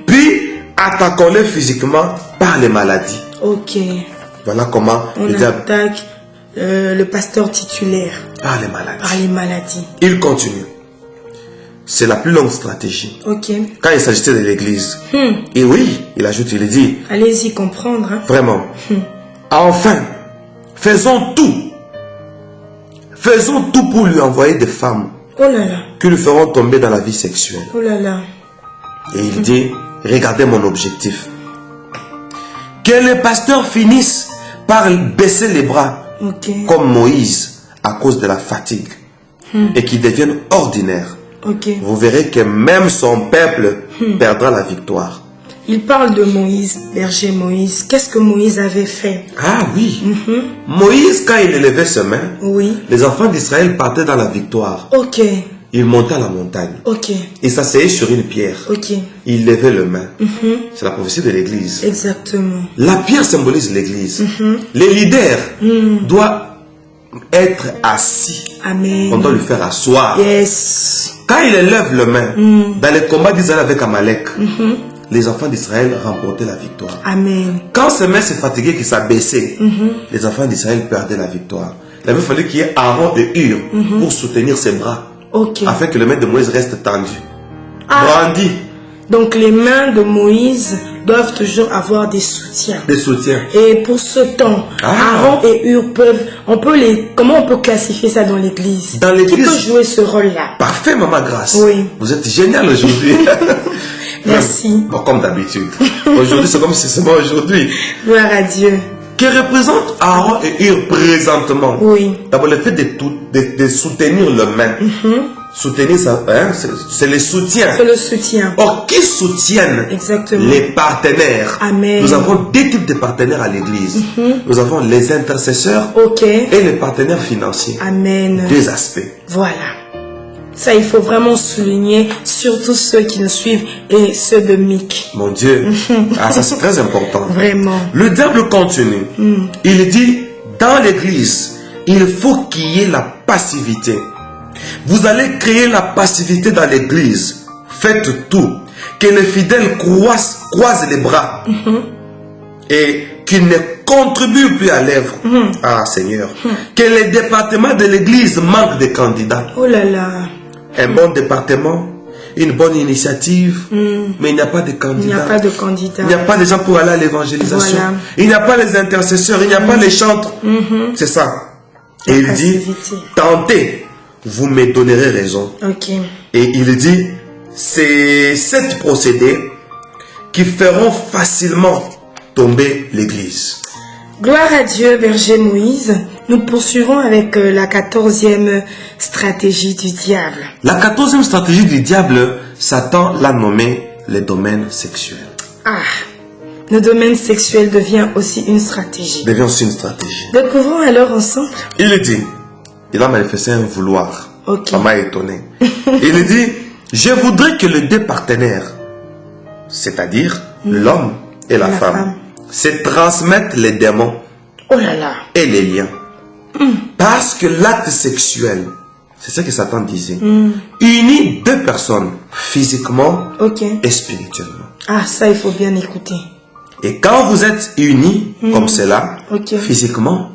Puis, attaquons-le physiquement par les maladies. Ok. Voilà comment on attaque le pasteur titulaire. Par les maladies. Par les maladies. Il continue. C'est la plus longue stratégie. Ok. Quand il s'agissait de l'église. Et oui, il ajoute, il dit. Allez-y comprendre. Hein. Vraiment. Enfin, faisons tout. Faisons tout pour lui envoyer des femmes. Oh là là. Qui lui feront tomber dans la vie sexuelle. Oh là là. Et il dit, regardez mon objectif. Que les pasteurs finissent par baisser les bras. Comme Moïse à cause de la fatigue. Et qu'ils deviennent ordinaires. Vous verrez que même son peuple perdra la victoire. Il parle de Moïse, berger Moïse. Qu'est-ce que Moïse avait fait? Ah oui. Moïse, quand il élevait ses mains, les enfants d'Israël partaient dans la victoire. Ok. Il montait à la montagne. Ok. Il s'asseyait sur une pierre. Ok. Il levait les mains. C'est la prophétie de l'église. Exactement. La pierre symbolise l'église. Les leaders doivent être assis. Amen. On doit lui faire asseoir. Yes. Quand il élève les mains, dans les combats d'Israël avec Amalek, les enfants d'Israël remportaient la victoire. Amen. Quand ses mains se fatiguaient, qu'il s'abaissait, les enfants d'Israël perdaient la victoire. il avait fallu qu'il y ait Aaron et Hur pour soutenir ses bras. Ok. Afin que les mains de Moïse restent tendues. Ah. Brandies. Donc les mains de Moïse doivent toujours avoir des soutiens. Des soutiens. Et pour ce temps, Ah. Aaron et Hur comment on peut classifier ça dans l'église? Dans l'église. Qui peut jouer ce rôle-là? Parfait, Maman Grâce. Oui. Vous êtes génial aujourd'hui. Merci. Bon, comme d'habitude. Aujourd'hui, c'est comme si c'est moi aujourd'hui. Gloire à Dieu. Que représente Aaron et Hur présentement? Oui. D'abord, le fait de soutenir le main. Soutenir ça, hein, c'est le soutien. C'est le soutien. Or, qui soutiennent Exactement. les partenaires? Amen. Nous avons deux types de partenaires à l'église. Nous avons les intercesseurs Ok. et les partenaires financiers. Amen. Deux aspects. Voilà. Ça, il faut vraiment souligner, surtout ceux qui nous suivent et ceux de Mick. Mon Dieu. Ah, ça c'est très important. Vraiment. Le diable continue. Il dit, dans l'église, il faut qu'il y ait la passivité. Vous allez créer la passivité dans l'église. Faites tout. Que les fidèles croisent les bras. Et qu'ils ne contribuent plus à l'œuvre. Ah, Seigneur. Que les départements de l'église manquent de candidats. Oh là là. Un bon département, une bonne initiative, mais il n'y a pas de candidats. Il n'y a pas de candidat. Il n'y a pas de gens pour aller à l'évangélisation. Voilà. Il n'y a pas les intercesseurs, il n'y a pas les chantres. C'est ça. Et il dit, passivité. tentez, vous me donnerez raison. Ok. Et il dit, c'est sept procédés qui feront facilement tomber l'église. Gloire à Dieu, berger Moïse. Nous poursuivons avec la 14e stratégie du diable. La 14e stratégie du diable, Satan l'a nommé les domaines sexuels. Ah, le domaine sexuel devient aussi une stratégie. Devient aussi une stratégie. Découvrons alors ensemble. Il dit, il a manifesté un vouloir. Ok. Ça m'a étonné. Il dit, je voudrais que les deux partenaires, c'est-à-dire l'homme et la femme, se transmettent les démons Oh là là. et les liens. Parce que l'acte sexuel, c'est ce que Satan disait, unit deux personnes physiquement Ok. et spirituellement. Ah, ça, il faut bien écouter. Et quand vous êtes unis comme cela, Ok. physiquement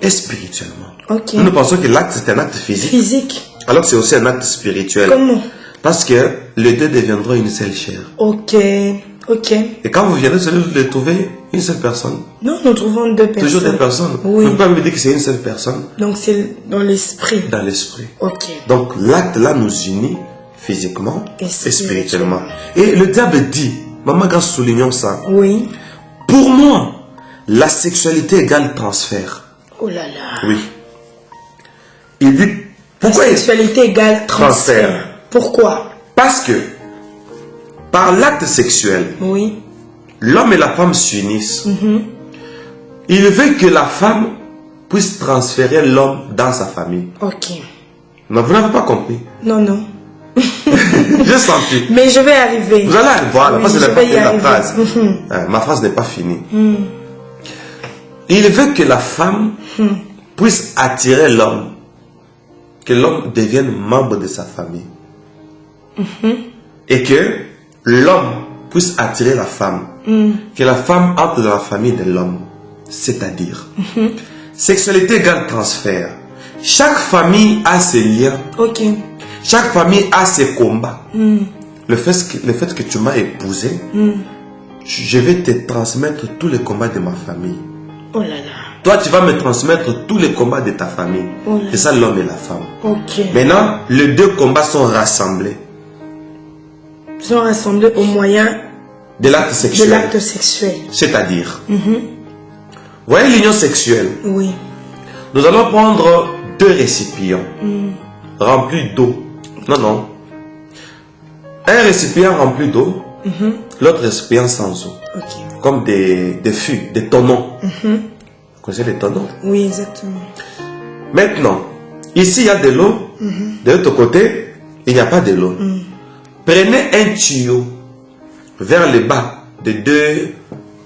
et spirituellement, Ok. nous pensons que l'acte c'est un acte physique, Physique. alors que c'est aussi un acte spirituel. Comment? Parce que les deux deviendront une seule chair. Ok. Ok. Et quand vous viendrez vous les trouver une seule personne. Non, nous trouvons deux personnes. Toujours des personnes. Oui. Vous ne pouvez pas me dire que c'est une seule personne Donc c'est dans l'esprit. dans l'esprit. Ok. Donc l'acte là nous unit physiquement Et et spirituellement. Et le diable dit, maman, quand soulignons ça, Oui. pour moi, la sexualité égale transfert. Oh là là. Oui. Il dit, pourquoi La sexualité égale transfert. Transfert. Pourquoi? Parce que par l'acte sexuel, Oui. l'homme et la femme s'unissent. Il veut que la femme puisse transférer l'homme dans sa famille. Ok. Non, vous n'avez pas compris. Non, non. J'ai senti. Mais je vais arriver. Vous allez voir, Oui, parce que je c'est la vais y partie de la arriver. phrase. Ma phrase n'est pas finie. Il veut que la femme puisse attirer l'homme. Que l'homme devienne membre de sa famille. Et que l'homme puisse attirer la femme. Que la femme entre dans la famille de l'homme. C'est-à-dire, sexualité égale transfert. Chaque famille a ses liens. Ok. Chaque famille a ses combats. Le fait que tu m'as épousé, je vais te transmettre tous les combats de ma famille. Oh là là. Toi, tu vas me transmettre tous les combats de ta famille. Oh là. C'est ça l'homme et la femme. Ok. Maintenant, les deux combats sont rassemblés. Ils sont rassemblés au moyen De l'acte de sexuel. l'acte sexuel. C'est-à-dire, voyez l'union sexuelle. Oui. Nous allons prendre deux récipients remplis d'eau. Non, non. Un récipient rempli d'eau, l'autre récipient sans eau. Ok. Comme des fûts, des tonneaux. Vous connaissez les tonneaux? Oui, exactement. Maintenant, ici il y a de l'eau. De l'autre côté, il n'y a pas de l'eau. Prenez un tuyau vers le bas de deux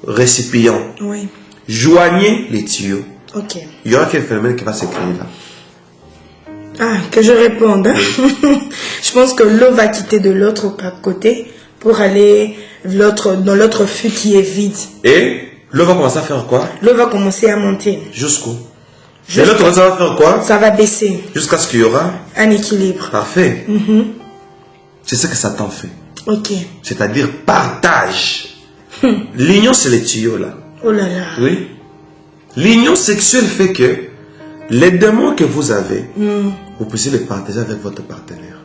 récipients. Oui. Joignez les tuyaux. Ok. Il y aura quel phénomène qui va se créer là? Ah, que je réponde. Hein? Je pense que l'eau va quitter de l'autre côté pour aller dans l'autre fût qui est vide. Et l'eau va commencer à faire quoi? L'eau va commencer à monter Jusqu'où? Et l'autre, ça va faire quoi? Ça va baisser. Jusqu'à ce qu'il y aura un équilibre. Parfait. C'est ce que Satan fait. Ok. C'est-à-dire partage. L'union, c'est les tuyaux là. Oh là là. Oui. L'union sexuelle fait que les démons que vous avez, vous puissiez les partager avec votre partenaire.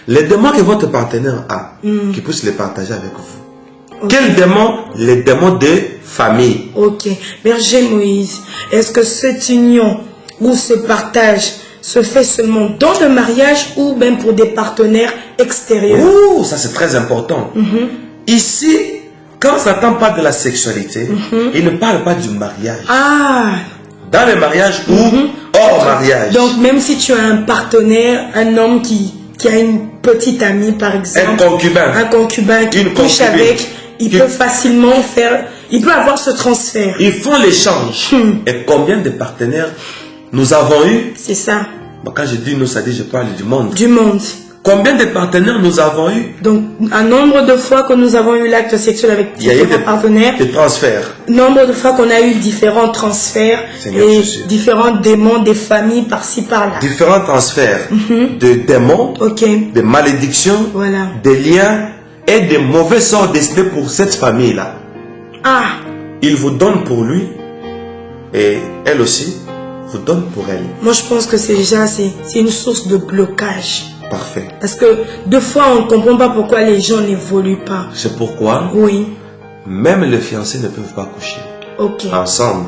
Les démons que votre partenaire a, qu'il puisse les partager avec vous. Okay. Quels démons? Les démons de famille. Ok. Berger Moïse, est-ce que cette union ou ce partage se fait seulement dans le mariage ou même pour des partenaires extérieurs? Oh, ça c'est très important. Ici, quand Satan parle de la sexualité, il ne parle pas du mariage. Ah. Dans le mariage ou hors mariage. Donc même si tu as un partenaire, un homme qui a une petite amie par exemple, un concubin qui couche avec, il peut facilement faire, il peut avoir ce transfert. Ils font l'échange. Et combien de partenaires nous avons eu? C'est ça. Bon, quand je dis nous, ça dit je parle du monde. Du monde. Combien de partenaires nous avons eu? Donc, un nombre de fois que nous avons eu l'acte sexuel avec différents partenaires. Des transferts. Nombre de fois qu'on a eu différents transferts. Seigneur et Jésus. Différents démons des familles par-ci par-là. Différents transferts de démons, de malédictions, des liens et des mauvais sorts destinés pour cette famille-là. Ah! Il vous donne pour lui et elle aussi vous donne pour elle. Moi, je pense que c'est déjà c'est une source de blocage. Parfait. Parce que deux fois, on ne comprend pas pourquoi les gens n'évoluent pas. C'est pourquoi même les fiancés ne peuvent pas coucher ensemble.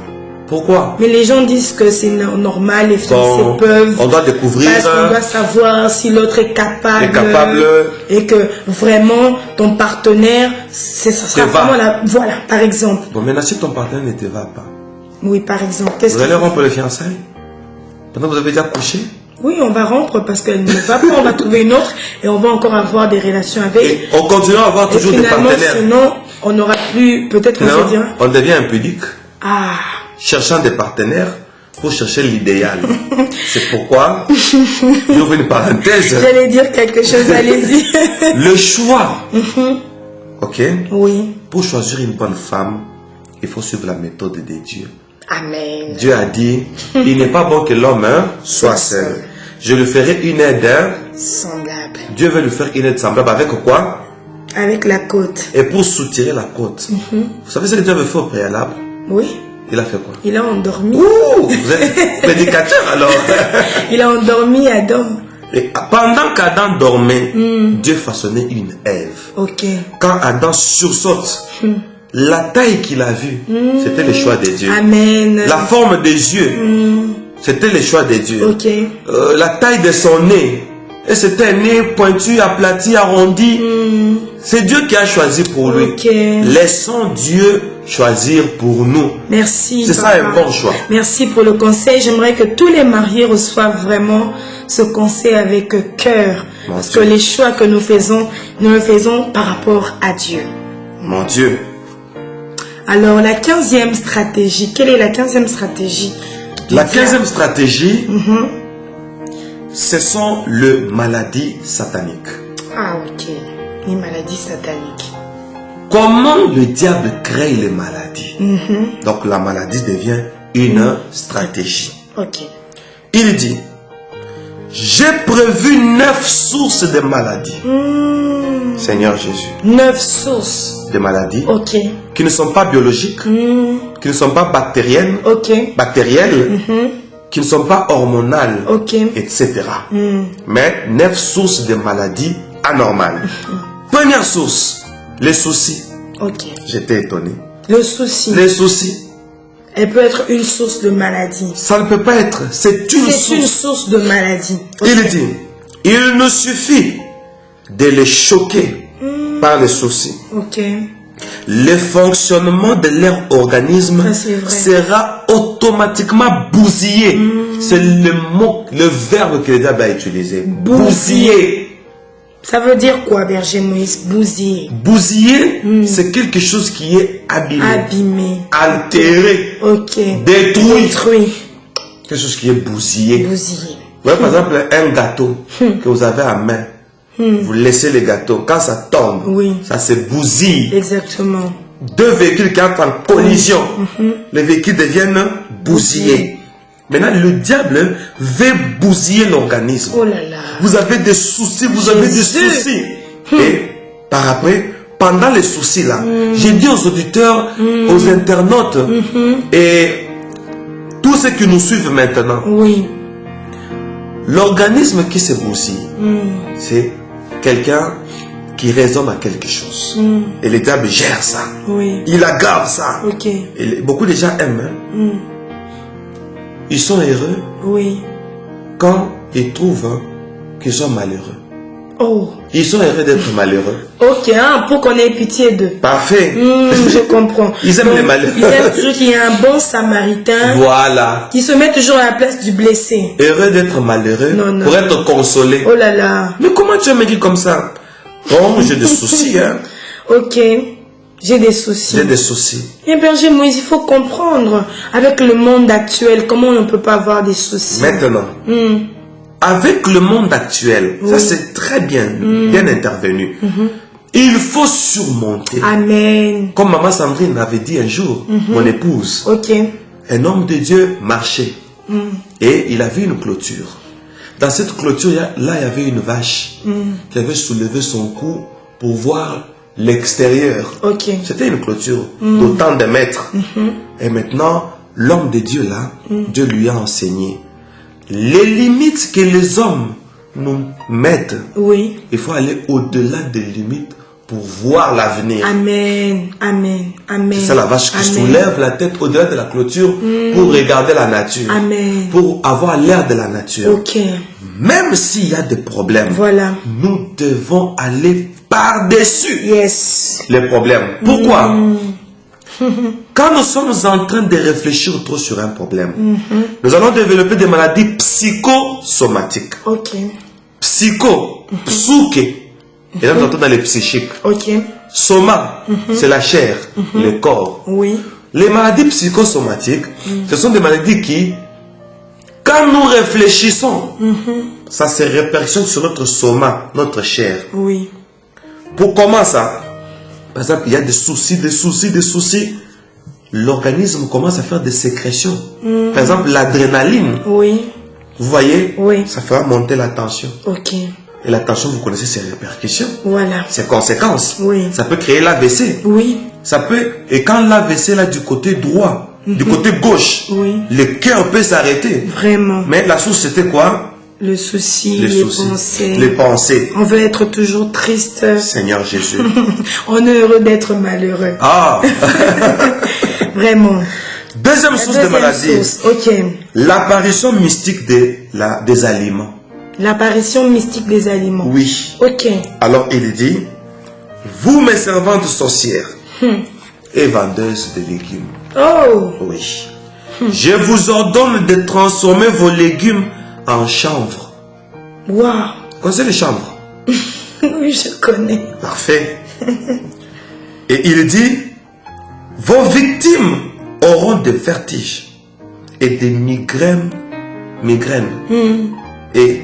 Pourquoi? Mais les gens disent que c'est normal, les fiancés peuvent. On doit découvrir. Parce qu'on doit savoir si l'autre est capable. Et que vraiment, ton partenaire, ça sera vraiment la... Voilà, par exemple. Bon, maintenant, si ton partenaire ne te va pas. Oui, par exemple. Vous allez rompre les fiançailles? Pendant que vous avez déjà couché? Oui, on va rompre parce qu'elle ne va pas, on va trouver une autre et on va encore avoir des relations avec. Et on continuera à avoir toujours des partenaires. Sinon, on n'aura plus, peut-être qu'on se dira. On devient impudique. Ah. Cherchant des partenaires pour chercher l'idéal. C'est pourquoi, j'ouvre une parenthèse. J'allais dire quelque chose, allez-y. Le choix. Ok? Oui. Pour choisir une bonne femme, il faut suivre la méthode de Dieu. Amen. Dieu a dit, il n'est pas bon que l'homme soit seul. Je lui ferai une aide semblable. Dieu veut lui faire une aide semblable avec quoi? Avec la côte. Et pour soutirer la côte. Vous savez ce que Dieu avait fait au préalable? Oui. Il a fait quoi? Il a endormi. Ouh, vous êtes prédicateur alors. Il a endormi Adam. Et pendant qu'Adam dormait, Dieu façonnait une Ève. Ok. Quand Adam sursaute, la taille qu'il a vue, c'était le choix de Dieu. Amen. La forme des yeux, c'était le choix de Dieu. Ok. La taille de son nez, et c'était un nez pointu, aplati, arrondi. C'est Dieu qui a choisi pour lui. Laissons Dieu choisir pour nous. Merci. C'est ça un bon choix. Merci pour le conseil. J'aimerais que tous les mariés reçoivent vraiment ce conseil avec cœur. Parce que les choix que nous faisons, nous le faisons par rapport à Dieu. Mon Dieu. Alors, la 15e stratégie, quelle est la 15e stratégie? La 15e stratégie, ce sont les maladies sataniques. Ah, ok. Les maladies sataniques. Comment le diable crée les maladies? Donc, la maladie devient une stratégie. Ok. Il dit, j'ai prévu 9 sources de maladies. Seigneur Jésus. 9 sources de maladies qui ne sont pas biologiques, qui ne sont pas bactériennes, bactérielles, qui ne sont pas hormonales, etc. Mais 9 sources de maladies anormales. Première source, les soucis. J'étais étonné. Le souci. Les soucis. Elle peut être une source de maladie. Ça ne peut pas être. C'est une source de maladie. Il dit, il nous suffit de les choquer par les soucis. Le fonctionnement de leur organisme sera automatiquement bousillé. C'est le mot, le verbe que le diable a utilisé. Bousillé. Ça veut dire quoi, Berger Moïse? Bousiller. Bousiller, c'est quelque chose qui est abîmé. Abîmé. Altéré. Détruit. Quelque chose qui est bousillé. Bousillé. Vous voyez, par exemple, un gâteau que vous avez à main. Vous laissez le gâteau. Quand ça tombe, ça se bousille. Exactement. 2 véhicules qui entrent en collision, les véhicules deviennent bousillés. Maintenant, le diable veut bousiller l'organisme. Oh là là. Vous avez des soucis, vous avez des soucis. Et par après, pendant les soucis là, j'ai dit aux auditeurs, aux internautes et tous ceux qui nous suivent maintenant, Oui. l'organisme qui se bousille, c'est quelqu'un qui raisonne à quelque chose. Et le diable gère ça. Oui. Il aggrave ça. Ok. Et beaucoup de gens aiment. Hein. Ils sont heureux Oui. quand ils trouvent qu'ils sont malheureux. Oh. Ils sont heureux d'être malheureux. Ok, hein, pour qu'on ait pitié d'eux. Parfait. Je comprends. Ils aiment Donc, les malheureux. Ils aiment toujours qu'il y ait un bon samaritain Voilà. qui se met toujours à la place du blessé. Heureux d'être malheureux Non, non. pour être consolé. Oh là là. Mais comment tu as me dit comme ça? Bon, j'ai des soucis. Hein. Ok. J'ai des soucis. J'ai des soucis. Eh bien, Moïse, il faut comprendre, avec le monde actuel, comment on ne peut pas avoir des soucis. Maintenant, avec le monde actuel, ça c'est très bien, bien intervenu. Il faut surmonter. Amen. Comme maman Sandrine avait dit un jour, mon épouse, Ok. un homme de Dieu marchait et il avait une clôture. Dans cette clôture, là, il y avait une vache qui avait soulevé son cou pour voir l'extérieur. Ok. C'était une clôture d'autant de mètres. Et maintenant, l'homme de Dieu là, Dieu lui a enseigné les limites que les hommes nous mettent. Oui. Il faut aller au-delà des limites pour voir l'avenir. Amen. Amen. Amen. C'est ça la vache qui Amen. soulève la tête au-delà de la clôture pour regarder la nature. Amen. Pour avoir l'air de la nature. Ok. Même s'il y a des problèmes, Voilà. nous devons aller par-dessus Yes. les problèmes. Pourquoi? Quand nous sommes en train de réfléchir trop sur un problème, nous allons développer des maladies psychosomatiques. Ok. Psycho, psuke, et là nous entrons dans les psychiques. Ok. Soma, c'est la chair, le corps. Oui. Les maladies psychosomatiques, ce sont des maladies qui, quand nous réfléchissons, ça se répercute sur notre soma, notre chair. Oui. Pour comment ça? Par exemple, il y a des soucis. L'organisme commence à faire des sécrétions. Par exemple, l'adrénaline. Oui. Vous voyez? Oui. Ça fera monter la tension. Ok. Et la tension, vous connaissez ses répercussions, Voilà. ses conséquences. Oui. Ça peut créer l'AVC. Oui. Ça peut, et quand l'AVC là du côté droit, du côté gauche, Oui. le cœur peut s'arrêter. Vraiment. Mais la source c'était quoi? Le souci, Les les soucis, pensées. les pensées. On veut être toujours triste. Seigneur Jésus. On est heureux d'être malheureux. Ah. Vraiment. Deuxième source de Deuxième maladie. source. Ok. L'apparition mystique des aliments. L'apparition mystique des aliments. Oui. Ok. Alors il dit, vous mes servantes sorcières et vendeuses de légumes. Oh. Oui. Je vous ordonne de transformer vos légumes en chanvre. Wow. Vous connaissez les chanvres? Oui, je connais. Parfait. Et il dit, vos victimes auront des vertiges et des migraines. Et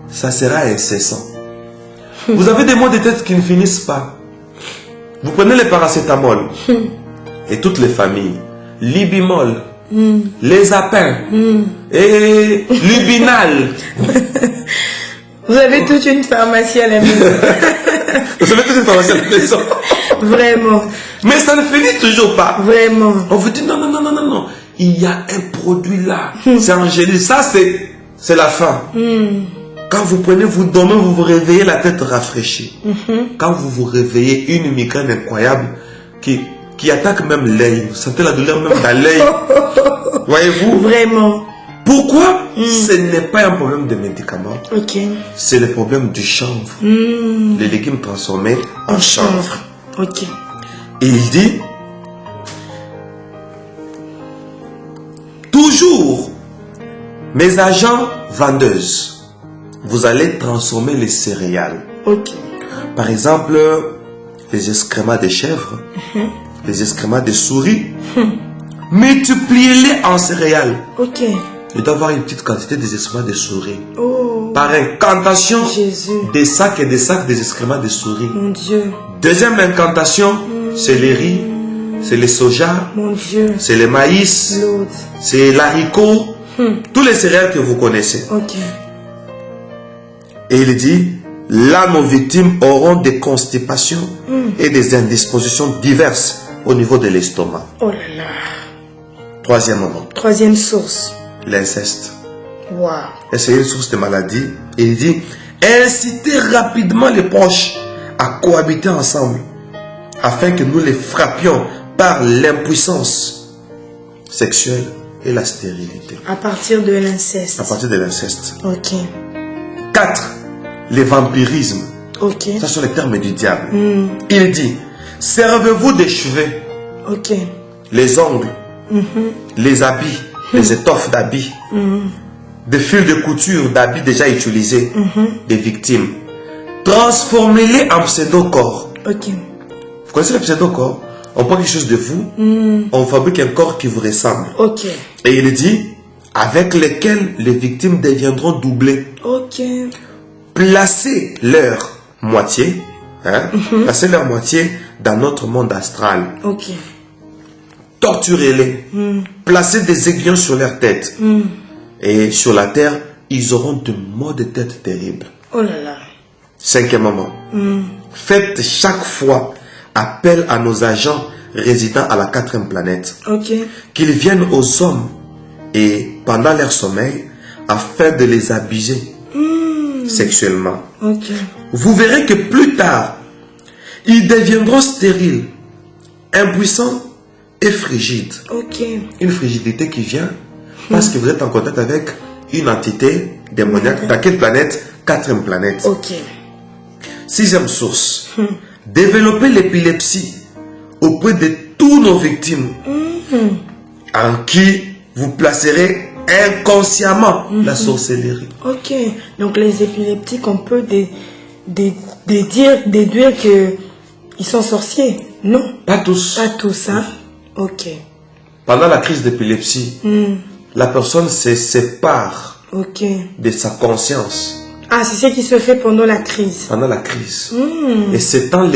ça sera incessant. Vous avez des maux de tête qui ne finissent pas. Vous prenez les paracétamol et toutes les familles, Libimol, les apins et Lubinal. Vous avez toute une pharmacie à la maison. Vous avez toute une pharmacie à la maison. Vraiment. Mais ça ne finit toujours pas. Vraiment. On vous dit non. Il y a un produit là. C'est angélique. Ça, c'est la fin. Quand vous prenez, vous dormez, vous vous réveillez la tête rafraîchie. Quand vous vous réveillez, une migraine incroyable qui attaque même l'œil. Vous sentez la douleur même dans l'œil. Voyez-vous? Vraiment. Pourquoi? Ce n'est pas un problème de médicaments. Ok. C'est le problème du chanvre. Les légumes transformés en chanvre. Ok. Et il dit, toujours, mes agents vendeuses, vous allez transformer les céréales. Ok. Par exemple, les excréments de chèvres, les excréments de souris, multipliez-les en céréales. Ok. Il doit y avoir une petite quantité des excréments de souris. Oh. Par incantation, Jésus. des sacs et des sacs des excréments de souris. Mon Dieu. Deuxième incantation, c'est les riz, c'est les soja, Mon Dieu. c'est le maïs, L'autre. c'est l'haricot, Tous les céréales que vous connaissez. Ok. Et il dit, là nos victimes auront des constipations et des indispositions diverses au niveau de l'estomac. Oh là là. Troisième source. L'inceste. Wow. Et c'est une source de maladie. Et il dit, incitez rapidement les proches à cohabiter ensemble afin que nous les frappions par l'impuissance sexuelle et la stérilité. À partir de l'inceste. À partir de l'inceste. Ok. 4. Les vampirismes. Ok. Ça sont les termes du diable. Il dit, servez-vous des cheveux, ok. les ongles, les habits, les étoffes d'habits, des fils de couture d'habits déjà utilisés des victimes. Transformez-les en pseudo-corps. Ok. Vous connaissez le pseudo-corps? On prend quelque chose de vous, on fabrique un corps qui vous ressemble. Ok. Et il dit, avec lesquels les victimes deviendront doublées. Ok. Placez leur moitié, placez leur moitié dans notre monde astral. Ok. Torturez-les. Placez des aiguillons sur leur tête. Et sur la terre, ils auront de maux de tête terribles. Oh là là. 5e, faites chaque fois appel à nos agents résidant à la 4e planète. Ok. Qu'ils viennent aux hommes et pendant leur sommeil afin de les abuser sexuellement. Ok. Vous verrez que plus tard, ils deviendront stériles, impuissants et frigides. Ok. Une frigidité qui vient parce que vous êtes en contact avec une entité démoniaque. Dans quelle planète? 4e planète. Ok. 6e source. Développer l'épilepsie auprès de tous nos victimes en qui vous placerez inconsciemment la sorcellerie. Ok. Donc les épileptiques, on peut déduire que ils sont sorciers. Non. Pas tous. Pas tous, hein. Ok. Pendant la crise d'épilepsie, la personne se sépare Ok. de sa conscience. Ah, c'est ce qui se fait pendant la crise. Pendant la crise. Et c'est temps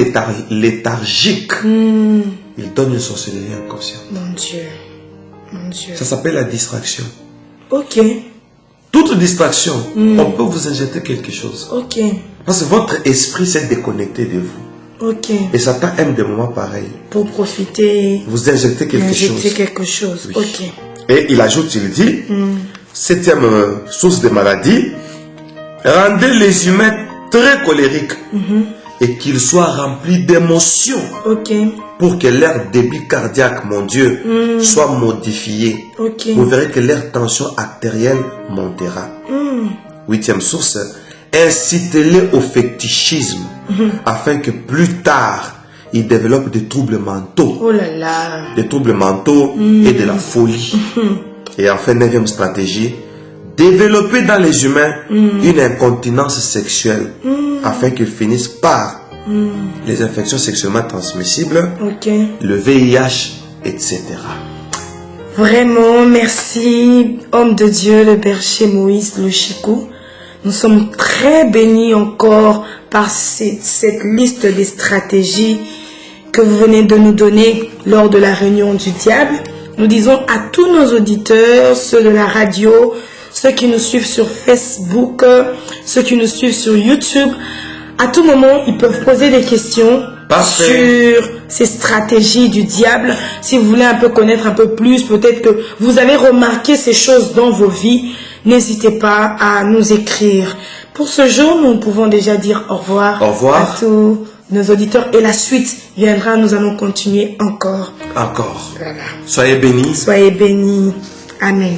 léthargique. Il donne une sorcellerie inconsciente. Mon Dieu. Mon Dieu. Ça s'appelle la distraction. Ok. Toute distraction, on peut vous injecter quelque chose. Ok. Parce que votre esprit s'est déconnecté de vous. Ok. Et Satan aime des moments pareils. Pour profiter. Vous injectez quelque chose. Quelque chose. Oui. Ok. Et il ajoute, il dit, 7e source de maladie, rendez les humains très colériques et qu'ils soient remplis d'émotions Ok. pour que leur débit cardiaque, mon Dieu, soit modifié. Ok. Vous verrez que leur tension artérielle montera. 8e source, incitez-les au fétichisme afin que plus tard, ils développent des troubles mentaux. Oh là là. Des troubles mentaux et de la folie. Et enfin, 9e stratégie, développer dans les humains une incontinence sexuelle afin qu'ils finissent par les infections sexuellement transmissibles, Ok. le VIH, etc. Vraiment, merci, homme de Dieu, le berger Moïse Louchikou. Nous sommes très bénis encore par cette liste des stratégies que vous venez de nous donner lors de la réunion du diable. Nous disons à tous nos auditeurs, ceux de la radio, ceux qui nous suivent sur Facebook, ceux qui nous suivent sur YouTube, à tout moment, ils peuvent poser des questions sur ces stratégies du diable. Si vous voulez un peu connaître un peu plus, peut-être que vous avez remarqué ces choses dans vos vies, n'hésitez pas à nous écrire. Pour ce jour, nous pouvons déjà dire au revoir, à tous nos auditeurs. Et la suite viendra, nous allons continuer encore. Encore. Voilà. Soyez bénis. Soyez bénis. Amen.